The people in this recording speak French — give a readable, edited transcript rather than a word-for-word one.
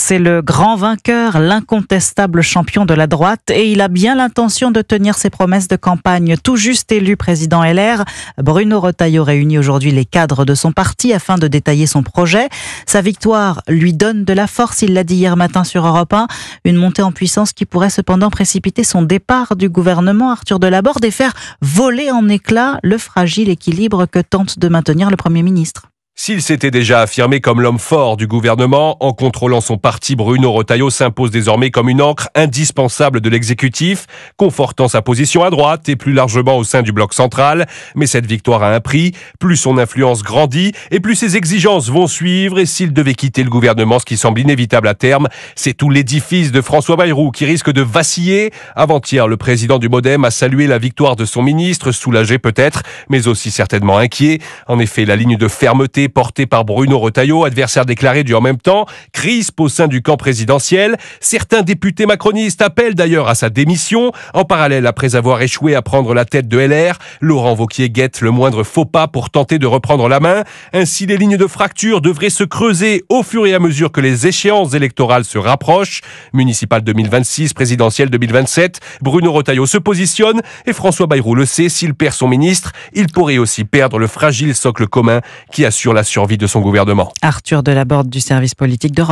c'est le grand vainqueur, l'incontestable champion de la droite et il a bien l'intention de tenir ses promesses de campagne. Tout juste élu président LR, Bruno Retailleau réunit aujourd'hui les cadres de son parti afin de détailler son projet. Sa victoire lui donne de la force, il l'a dit hier matin sur Europe 1. Une montée en puissance qui pourrait cependant précipiter son départ du gouvernement, Arthur Delaborde, et faire voler en éclats le fragile équilibre que tente de maintenir le Premier ministre. S'il s'était déjà affirmé comme l'homme fort du gouvernement, en contrôlant son parti, Bruno Retailleau s'impose désormais comme une ancre indispensable de l'exécutif, confortant sa position à droite et plus largement au sein du bloc central. Mais cette victoire a un prix, plus son influence grandit et plus ses exigences vont suivre. Et s'il devait quitter le gouvernement, ce qui semble inévitable à terme, c'est tout l'édifice de François Bayrou qui risque de vaciller. Avant-hier, le président du MoDem a salué la victoire de son ministre, soulagé peut-être, mais aussi certainement inquiet. En effet, la ligne de fermeté porté par Bruno Retailleau, adversaire déclaré du en même temps, crispe au sein du camp présidentiel. Certains députés macronistes appellent d'ailleurs à sa démission. En parallèle, après avoir échoué à prendre la tête de LR, Laurent Wauquiez guette le moindre faux pas pour tenter de reprendre la main. Ainsi, les lignes de fracture devraient se creuser au fur et à mesure que les échéances électorales se rapprochent. Municipal 2026, présidentielle 2027, Bruno Retailleau se positionne et François Bayrou le sait, s'il perd son ministre, il pourrait aussi perdre le fragile socle commun qui assure la survie de son gouvernement. Arthur Delaborde du service politique d'Europe.